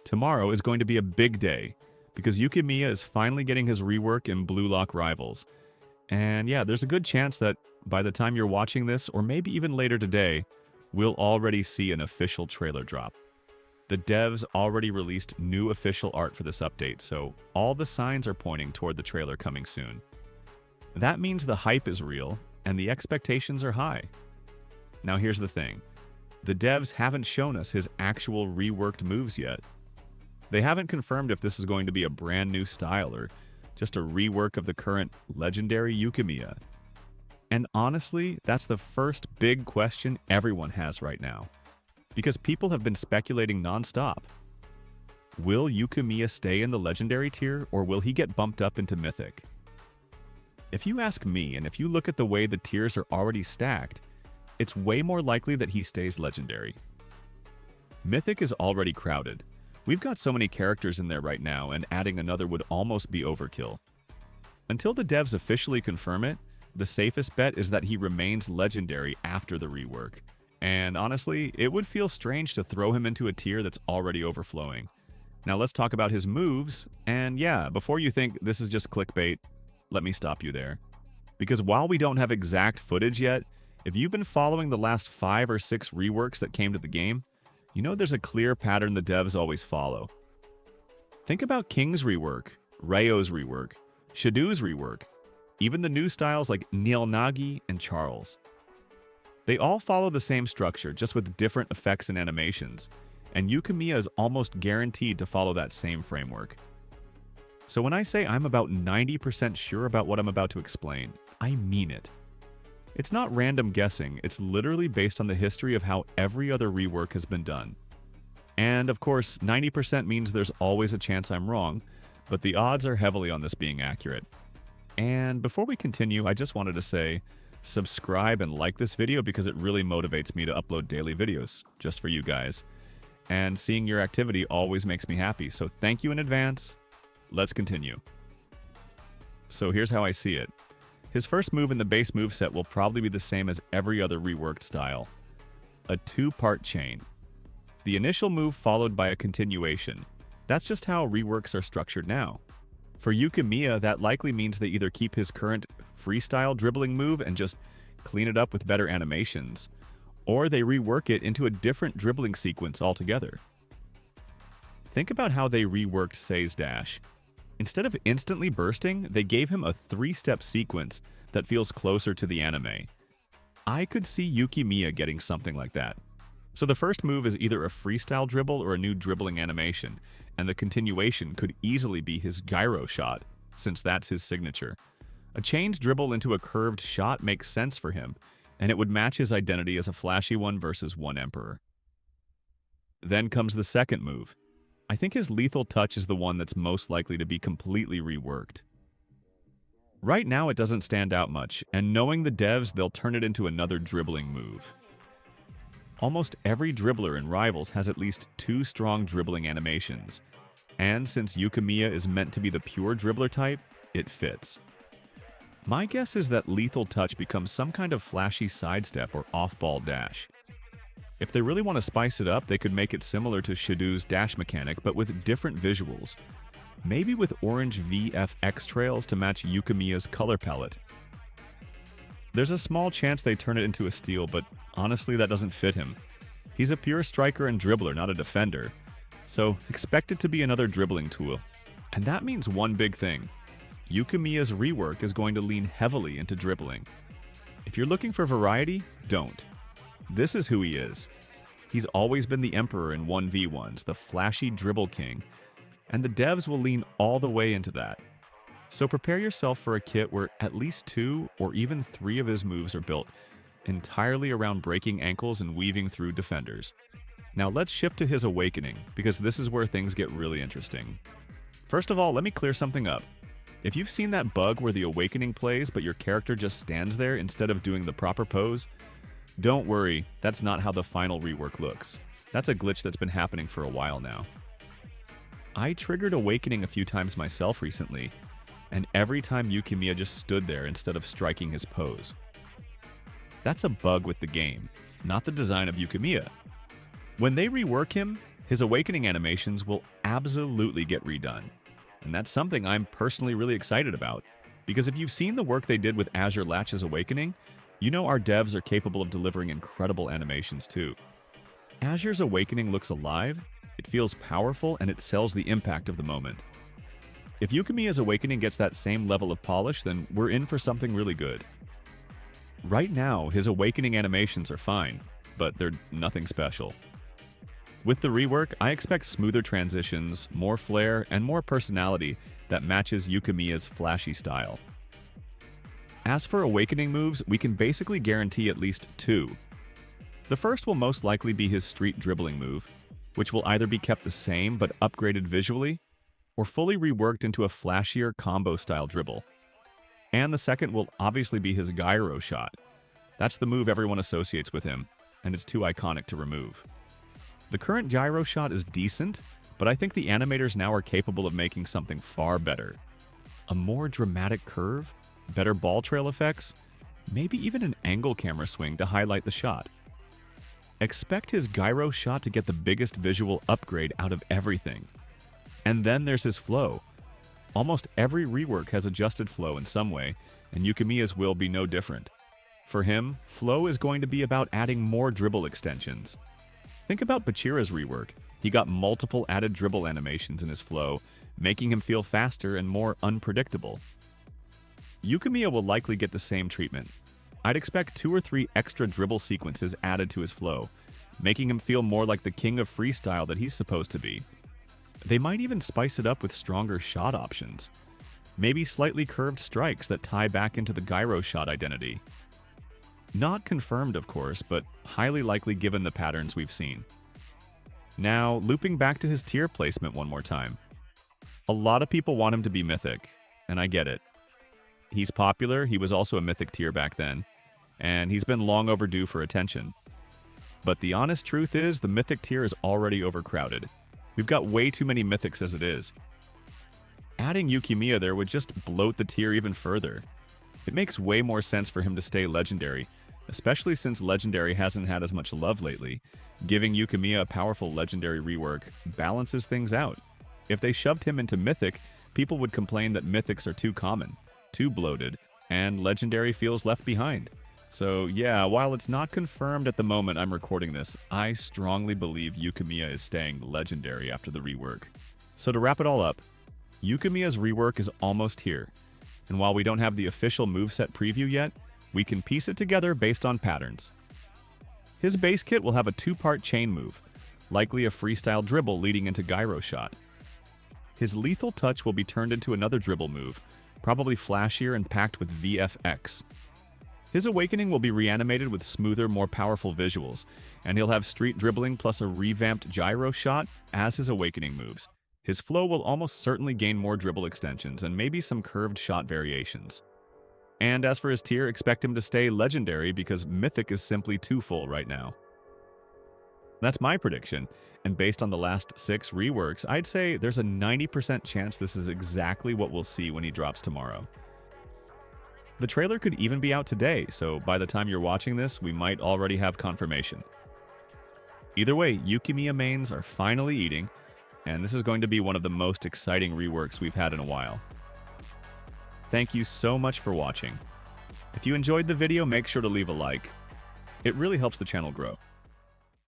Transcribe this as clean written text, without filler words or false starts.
tomorrow is going to be a big day because Yukimiya is finally getting his rework in Blue Lock Rivals. And yeah, there's a good chance that by the time you're watching this, or maybe even later today, we'll already see an official trailer drop. The devs already released new official art for this update, so all the signs are pointing toward the trailer coming soon. That means the hype is real, and the expectations are high. Now here's the thing. The devs haven't shown us his actual reworked moves yet. They haven't confirmed if this is going to be a brand new style or just a rework of the current legendary Yukimiya. And honestly, that's the first big question everyone has right now, because people have been speculating nonstop. Will Yukimiya stay in the legendary tier, or will he get bumped up into mythic? If you ask me, and if you look at the way the tiers are already stacked, it's way more likely that he stays legendary. Mythic is already crowded. We've got so many characters in there right now, and adding another would almost be overkill. Until the devs officially confirm it, the safest bet is that he remains legendary after the rework. And honestly, it would feel strange to throw him into a tier that's already overflowing. Now let's talk about his moves, and yeah, before you think this is just clickbait, let me stop you there. Because while we don't have exact footage yet, if you've been following the last 5 or 6 reworks that came to the game, you know there's a clear pattern the devs always follow. Think about King's rework, Rayo's rework, Shadow's rework, even the new styles like Nilnagi and Charles. They all follow the same structure, just with different effects and animations, and Yukimiya is almost guaranteed to follow that same framework. So when I say I'm about 90% sure about what I'm about to explain, I mean it. It's not random guessing, it's literally based on the history of how every other rework has been done. And of course, 90% means there's always a chance I'm wrong, but the odds are heavily on this being accurate. And before we continue, I just wanted to say, subscribe and like this video because it really motivates me to upload daily videos, just for you guys. And seeing your activity always makes me happy, so thank you in advance. Let's continue. So here's how I see it. His first move in the base moveset will probably be the same as every other reworked style. A 2-part chain. The initial move followed by a continuation. That's just how reworks are structured now. For Yukimiya, that likely means they either keep his current freestyle dribbling move and just clean it up with better animations, or they rework it into a different dribbling sequence altogether. Think about how they reworked Sei's dash. Instead of instantly bursting, they gave him a 3-step sequence that feels closer to the anime. I could see Yukimiya getting something like that. So the first move is either a freestyle dribble or a new dribbling animation, and the continuation could easily be his gyro shot, since that's his signature. A chained dribble into a curved shot makes sense for him, and it would match his identity as a flashy one versus one Emperor. Then comes the second move. I think his lethal touch is the one that's most likely to be completely reworked. Right now it doesn't stand out much, and knowing the devs, they'll turn it into another dribbling move. Almost every dribbler in Rivals has at least 2 strong dribbling animations, and since Yukimiya is meant to be the pure dribbler type, it fits. My guess is that lethal touch becomes some kind of flashy sidestep or off-ball dash. If they really want to spice it up, they could make it similar to Shadow's dash mechanic, but with different visuals. Maybe with orange VFX trails to match Yukimiya's color palette. There's a small chance they turn it into a steal, but honestly that doesn't fit him. He's a pure striker and dribbler, not a defender. So expect it to be another dribbling tool. And that means one big thing. Yukimiya's rework is going to lean heavily into dribbling. If you're looking for variety, don't. This is who he is. He's always been the Emperor in 1v1s, the flashy dribble king, and the devs will lean all the way into that. So prepare yourself for a kit where at least 2 or even 3 of his moves are built entirely around breaking ankles and weaving through defenders. Now let's shift to his awakening, because this is where things get really interesting. First of all, let me clear something up. If you've seen that bug where the awakening plays but your character just stands there instead of doing the proper pose, don't worry, that's not how the final rework looks. That's a glitch that's been happening for a while now. I triggered Awakening a few times myself recently, and every time Yukimiya just stood there instead of striking his pose. That's a bug with the game, not the design of Yukimiya. When they rework him, His awakening animations will absolutely get redone. And that's something I'm personally really excited about. Because if you've seen the work they did with Azure Latch's awakening, you know our devs are capable of delivering incredible animations too. Azure's awakening looks alive, it feels powerful, and it sells the impact of the moment. If Yukimiya's awakening gets that same level of polish, then we're in for something really good. Right now, his awakening animations are fine, but they're nothing special. With the rework, I expect smoother transitions, more flair, and more personality that matches Yukimiya's flashy style. As for awakening moves, we can basically guarantee at least two. The first will most likely be his street dribbling move, which will either be kept the same but upgraded visually, or fully reworked into a flashier combo-style dribble. And the second will obviously be his gyro shot. That's the move everyone associates with him, and it's too iconic to remove. The current gyro shot is decent, but I think the animators now are capable of making something far better. A more dramatic curve, better ball trail effects, maybe even an angle camera swing to highlight the shot. Expect his gyro shot to get the biggest visual upgrade out of everything. And then there's his flow. Almost every rework has adjusted flow in some way, and Yukimiya's will be no different. For him, flow is going to be about adding more dribble extensions. Think about Bachira's rework. He got multiple added dribble animations in his flow, making him feel faster and more unpredictable. Yukimiya will likely get the same treatment. I'd expect 2 or 3 extra dribble sequences added to his flow, making him feel more like the king of freestyle that he's supposed to be. They might even spice it up with stronger shot options. Maybe slightly curved strikes that tie back into the gyro shot identity. Not confirmed, of course, but highly likely given the patterns we've seen. Now, looping back to his tier placement one more time. A lot of people want him to be mythic, and I get it. He's popular, he was also a mythic tier back then, and he's been long overdue for attention. But the honest truth is, the mythic tier is already overcrowded. We've got way too many mythics as it is. Adding Yukimiya there would just bloat the tier even further. It makes way more sense for him to stay legendary, especially since legendary hasn't had as much love lately. Giving Yukimiya a powerful legendary rework balances things out. If they shoved him into mythic, people would complain that mythics are too common, too bloated, and legendary feels left behind. So yeah, while it's not confirmed at the moment I'm recording this, I strongly believe Yukimiya is staying legendary after the rework. So to wrap it all up, Yukimiya's rework is almost here, and while we don't have the official moveset preview yet, we can piece it together based on patterns. His base kit will have a 2-part chain move, likely a freestyle dribble leading into gyro shot. His lethal touch will be turned into another dribble move, probably flashier and packed with VFX. His awakening will be reanimated with smoother, more powerful visuals, and he'll have street dribbling plus a revamped gyro shot as his awakening moves. His flow will almost certainly gain more dribble extensions and maybe some curved shot variations. And as for his tier, expect him to stay legendary because Mythic is simply too full right now. That's my prediction, and based on the last 6 reworks, I'd say there's a 90% chance this is exactly what we'll see when he drops tomorrow. The trailer could even be out today, so by the time you're watching this, we might already have confirmation. Either way, Yukimiya mains are finally eating, and this is going to be one of the most exciting reworks we've had in a while. Thank you so much for watching. If you enjoyed the video, make sure to leave a like. It really helps the channel grow.